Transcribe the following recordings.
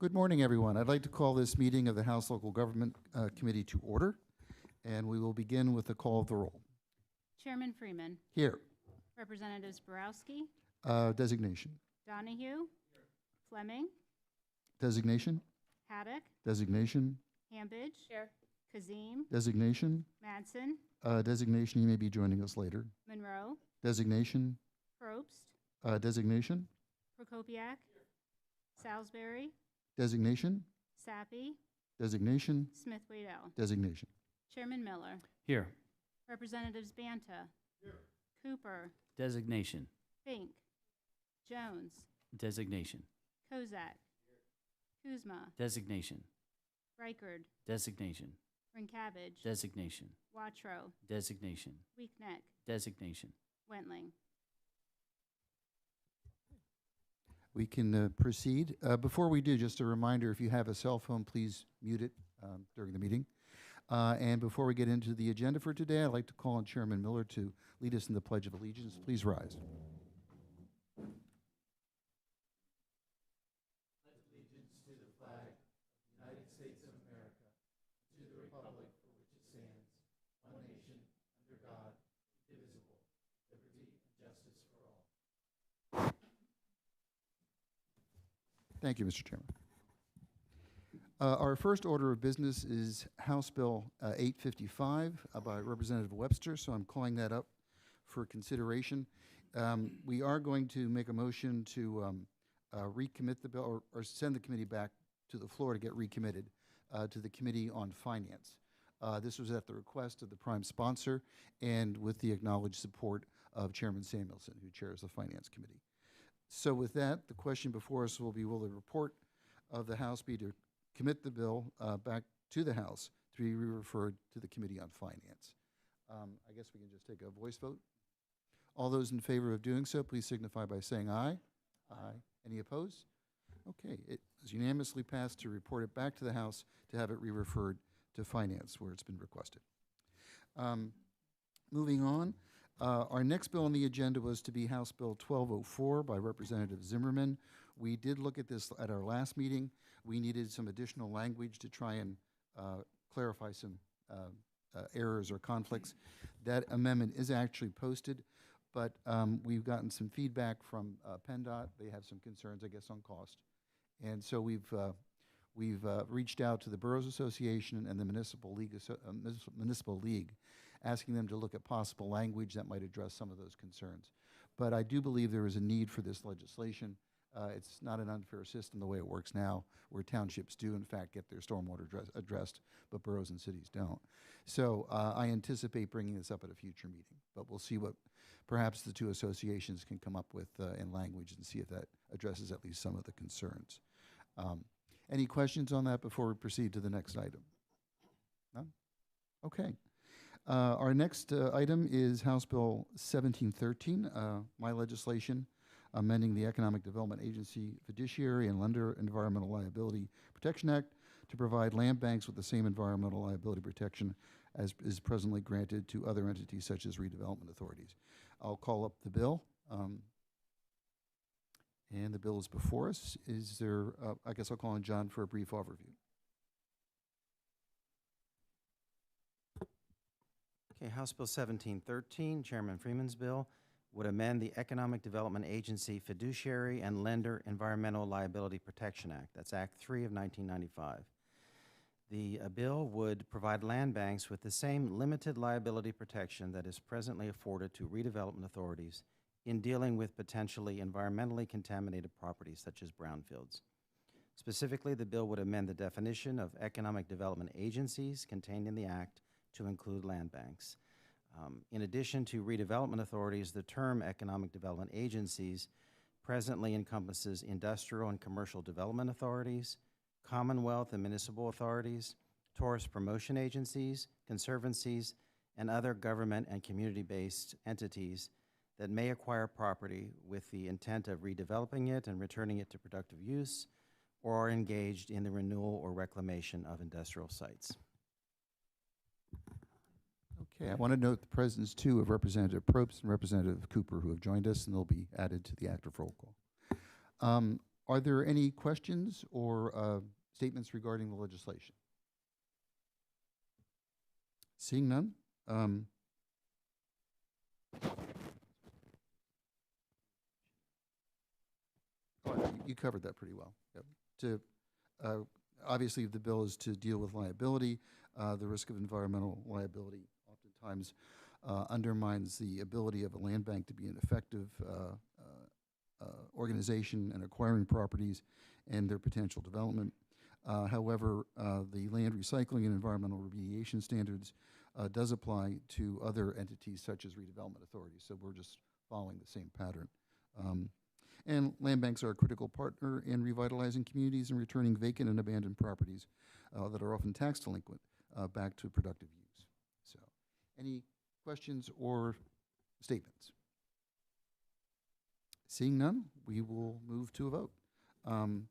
Good morning, everyone. I'd like to call this meeting of the House Local Government Committee to order, and we will begin with the call of the roll. Chairman Freeman. Here. Representatives Borowski, Designation. Donahue, Fleming, Designation. Haddock, Designation. Hambidge, Kazim, Designation. Madsen, Designation, you may be joining us later. Monroe, Designation. Probst, Designation. Prokopiak, Salisbury, Designation. Sappy, Designation. Smith-Waddell. Designation. Chairman Miller. Here. Representatives Banta, Cooper, Designation. Fink, Jones, Designation. Kozak, Kuzma, Designation. Reichard, Designation. Rinkavage, Designation. Wattrow, Designation. Weakneck, Designation. Wentling. We can proceed. Before we do, just a reminder, if you have a cell phone, please mute it during the meeting. And before we get into the agenda for today, I'd like to call on Chairman Miller to lead us in the Pledge of Allegiance. Please rise. Thank you, Mr. Chairman. Our first order of business is House Bill 855 by Representative Webster, so I'm calling that up for consideration. We are going to make a motion to recommit the bill or send the committee back to the floor to get recommitted to the Committee on Finance. This was at the request of the prime sponsor and with the acknowledged support of Chairman Samuelson, who chairs the Finance Committee. So with that, the question before us will be, will the report of the House be to commit the bill back to the House to be referred to the Committee on Finance? I guess we can just take a voice vote. All those in favor of doing so, please signify by saying aye. Aye. Any opposed? Okay, it is unanimously passed to report it back to the House to have it re-referred to Finance where it's been requested. Moving on. Our next bill on the agenda was to be House Bill 1204 by Representative Zimmerman. We did look at this at our last meeting. We needed some additional language to try and clarify some errors or conflicts. That amendment is actually posted, but we've gotten some feedback from PennDOT. They have some concerns, I guess, on cost. And so we've reached out to the Boroughs Association and the Municipal League, asking them to look at possible language that might address some of those concerns. But I do believe there is a need for this legislation. It's not an unfair system the way it works now, where townships do, in fact, get their stormwater addressed, but boroughs and cities don't. So I anticipate bringing this up at a future meeting, but we'll see what perhaps the two associations can come up with in language and see if that addresses at least some of the concerns. Any questions on that before we proceed to the next item? None? Okay. Our next item is House Bill 1713, my legislation amending the Economic Development Agency Fiduciary and Lender Environmental Liability Protection Act to provide land banks with the same environmental liability protection as is presently granted to other entities such as redevelopment authorities. I'll call up the bill. And the bill is before us. Is there, I guess I'll call on John for a brief overview. Okay, House Bill 1713, Chairman Freeman's bill, would amend the Economic Development Agency Fiduciary and Lender Environmental Liability Protection Act. That's Act 3 of 1995. The bill would provide land banks with the same limited liability protection that is presently afforded to redevelopment authorities in dealing with potentially environmentally contaminated properties such as brownfields. Specifically, the bill would amend the definition of economic development agencies contained in the Act to include land banks. In addition to redevelopment authorities, the term economic development agencies presently encompasses industrial and commercial development authorities, commonwealth and municipal authorities, tourist promotion agencies, conservancies, and other government and community-based entities that may acquire property with the intent of redeveloping it and returning it to productive use, or are engaged in the renewal or reclamation of industrial sites. Okay, I want to note the presence, too, of Representative Probst and Representative Cooper, who have joined us, and they'll be added to the active roll call. Are there any questions or statements regarding the legislation? Seeing none? You covered that pretty well. Yep. Obviously, the bill is to deal with liability. The risk of environmental liability oftentimes undermines the ability of a land bank to be an effective organization and acquiring properties and their potential development. However, the land recycling and environmental remediation standards does apply to other entities such as redevelopment authorities, so we're just following the same pattern. And land banks are a critical partner in revitalizing communities and returning vacant and abandoned properties that are often tax delinquent back to productive use. So, any questions or statements? Seeing none, we will move to a vote. Do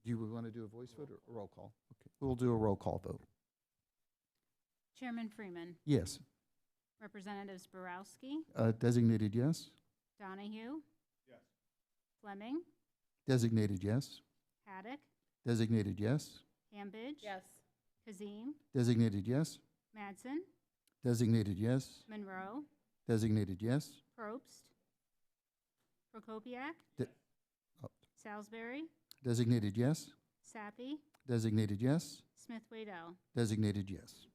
you want to do a voice vote or a roll call? Okay, we'll do a roll call vote. Chairman Freeman. Yes. Representatives Borowski, Designated yes. Donahue. Yes. Fleming, Designated yes. Haddock, Designated yes. Hambidge. Yes. Kazim, Designated yes. Mattson, Designated yes. Monroe, Designated yes. Probst, Prokopiak, De- oh. Salisbury, Designated yes. Sappy, Designated yes. Smith Waddell. Designated yes.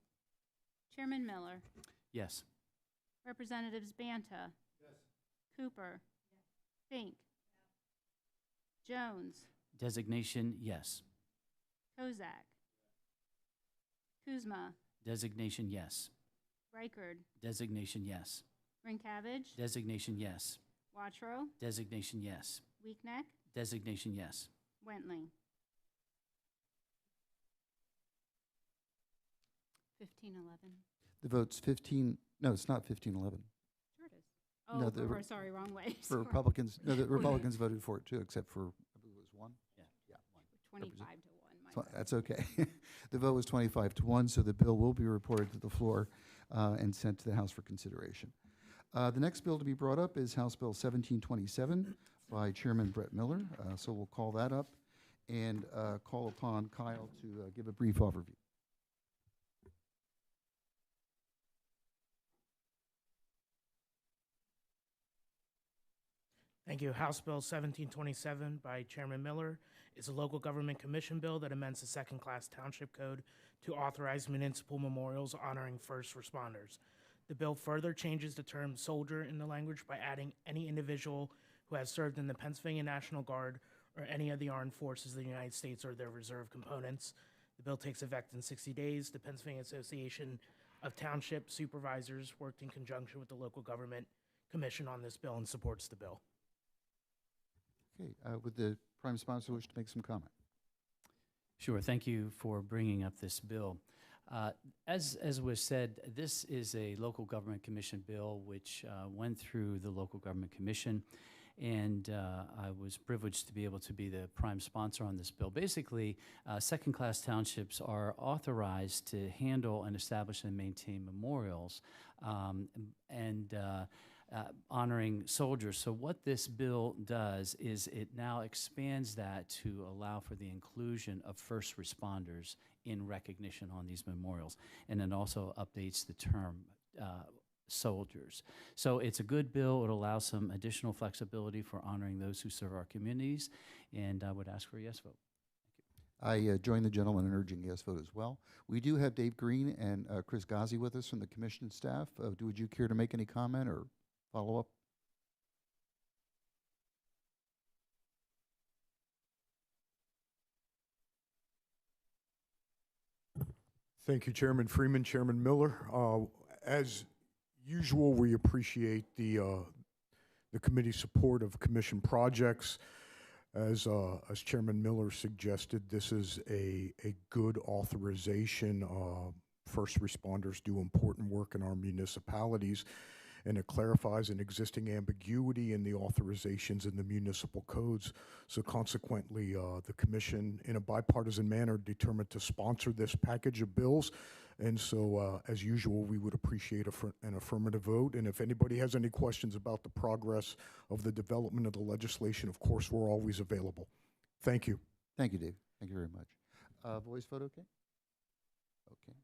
Chairman Miller. Yes. Representatives Banta. Yes. Cooper. Fink. Jones. Designation, yes. Kozak. Kuzma. Designation, yes. Reichard. Designation, yes. Rinkavage. Designation, yes. Watro. Designation, yes. Weakneck. Designation, yes. Wentling. 1511. The vote's 15, no, it's not 1511. Sure it is. No, Oh, the or re- sorry, wrong way. For Sorry. Republicans, no, the Republicans voted for it too, except for, I believe it was one. 25 to 1. My bad. That's okay. The vote was 25 to 1, so the bill will be reported to the floor and sent to the House for consideration. The next bill to be brought up is House Bill 1727 by Chairman Brett Miller. So we'll call that up and call upon Kyle to give a brief overview. Thank you. House Bill 1727 by Chairman Miller is a local government commission bill that amends the second-class township code to authorize municipal memorials honoring first responders. The bill further changes the term soldier in the language by adding any individual who has served in the Pennsylvania National Guard or any of the armed forces of the United States or their reserve components. The bill takes effect in 60 days. The Pennsylvania Association of Township Supervisors worked in conjunction with the local government commission on this bill and supports the bill. Okay, would the prime sponsor wish to make some comment? Sure. Thank you for bringing up this bill. As was said, this is a local government commission bill which went through the local government commission, and I was privileged to be able to be the prime sponsor on this bill. Basically, second-class townships are authorized to handle and establish and maintain memorials honoring soldiers. So what this bill does is it now expands that to allow for the inclusion of first responders in recognition on these memorials, and then also updates the term soldiers. So it's a good bill. It allows some additional flexibility for honoring those who serve our communities, and I would ask for a yes vote. I join the gentleman in urging yes vote as well. We do have Dave Green and Chris Ghazi with us from the commission staff. Would you care to make any comment or follow up? Thank you, Chairman Freeman, Chairman Miller. As usual, we appreciate the committee's support of commission projects. As Chairman Miller suggested, this is a good authorization. First responders do important work in our municipalities, and it clarifies an existing ambiguity in the authorizations in the municipal codes. So consequently, the commission, in a bipartisan manner, determined to sponsor this package of bills And so, as usual, we would appreciate an affirmative vote. And if anybody has any questions about the progress of the development of the legislation, of course, we're always available. Thank you. Thank you, Dave. Thank you very much. Voice vote, okay? Okay.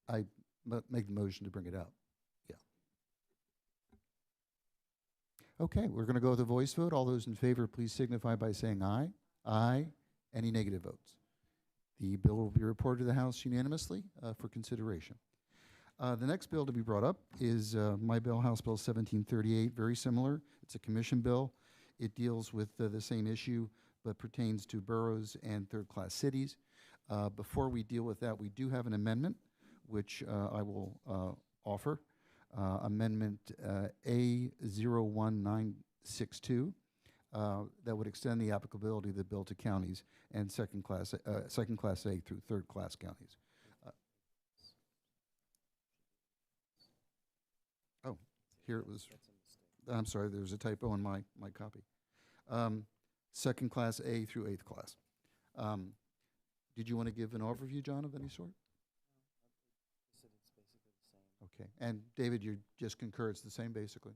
I make the motion to bring it up. Yeah. Okay, we're going to go with a voice vote. All those in favor, please signify by saying aye. Aye. Any negative votes? The bill will be reported to the House unanimously for consideration. The next bill to be brought up is my bill, House Bill 1738, very similar. It's a commission bill. It deals with the same issue, but pertains to boroughs and third-class cities. Before we deal with that, we do have an amendment, which I will offer. Amendment A01962 that would extend the applicability of the bill to counties and second class A through third class counties. Oh, here it was. I'm sorry, there's a typo in my copy. Second class A through eighth class. Did you want to give an overview, John, of any sort? Okay, and David, you just concur it's the same, basically?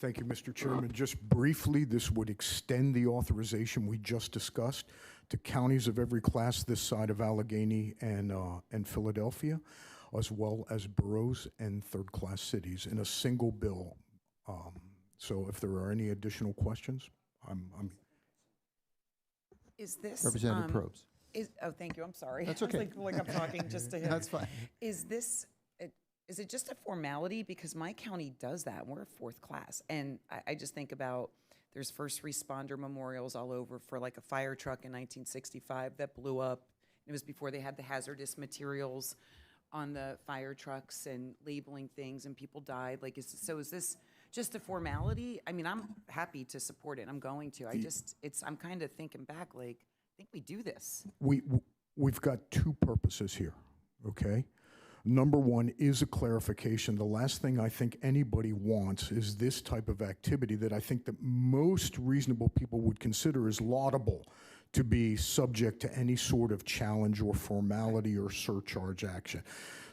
Thank you, Mr. Chairman. Just briefly, this would extend the authorization we just discussed to counties of every class this side of Allegheny and Philadelphia, as well as boroughs and third-class cities in a single bill. So if there are any additional questions, I'm Is this? Representative Probst. Thank you, I'm sorry. That's I was okay. like I'm talking just to him. That's fine. Is this, is it just a formality? Because my county does that. We're a fourth class. And I just think about, there's first responder memorials all over for like a fire truck in 1965 that blew up. It was before they had the hazardous materials on the fire trucks and labeling things and people died. Like, is this just a formality? I mean, I'm happy to support it. I'm going to. I'm kind of thinking back, like, I think we do this. We've got two purposes here, okay? Number one is a clarification. The last thing I think anybody wants is this type of activity that I think that most reasonable people would consider is laudable to be subject to any sort of challenge or formality or surcharge action.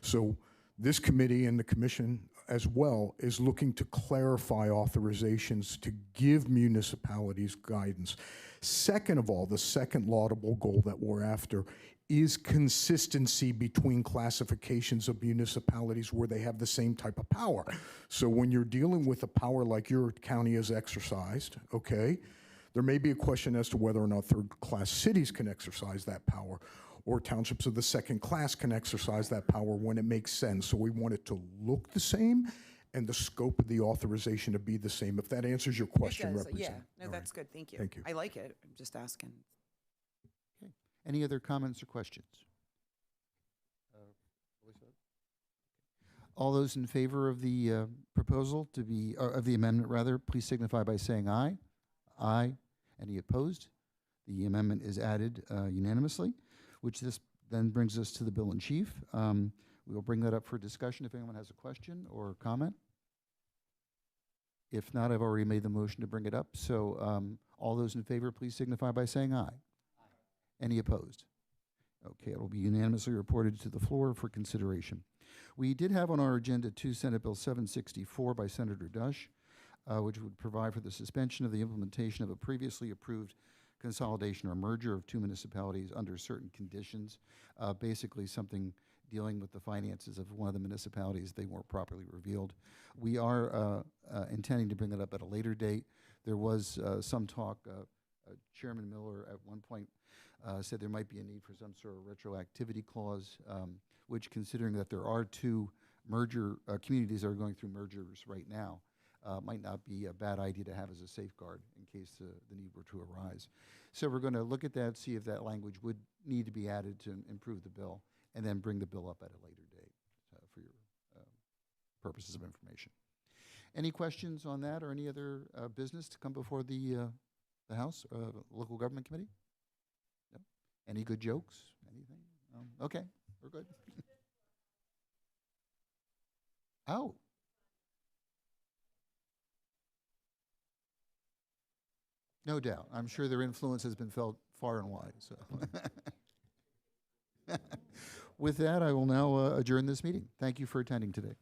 So this committee and the commission as well is looking to clarify authorizations to give municipalities guidance. Second of all, the second laudable goal that we're after is consistency between classifications of municipalities where they have the same type of power. So when you're dealing with a power like your county has exercised, okay, there may be a question as to whether or not third-class cities can exercise that power, or townships of the second class can exercise that power when it makes sense. So we want it to look the same and the scope of the authorization to be the same. If that answers your question, It does, Representative. yeah. No, that's good. Thank you. Thank you. I like it. I'm just asking. Okay. Any other comments or questions? All those in favor of the proposal to be, of the amendment rather, please signify by saying aye. Aye. Any opposed? The amendment is added unanimously, which this then brings us to the bill in chief. We will bring that up for discussion if anyone has a question or comment. If not, I've already made the motion to bring it up. So all those in favor, please signify by saying aye. Any opposed? Okay, it will be unanimously reported to the floor for consideration. We did have on our agenda Senate Bill 764 by Senator Dush, which would provide for the suspension of the implementation of a previously approved consolidation or merger of two municipalities under certain conditions. Basically something dealing with the finances of one of the municipalities they weren't properly revealed. We are intending to bring it up at a later date. There was some talk, Chairman Miller at one point said there might be a need for some sort of retroactivity clause, which, considering that there are two merger communities that are going through mergers right now, might not be a bad idea to have as a safeguard in case the need were to arise. So we're going to look at that, see if that language would need to be added to improve the bill, and then bring the bill up at a later date for your purposes of information. Any questions on that or any other business to come before the House, Local Government Committee? No? Any good jokes? Anything? Okay, we're good. Oh. No doubt. I'm sure their influence has been felt far and wide, so. With that, I will now adjourn this meeting. Thank you for attending today.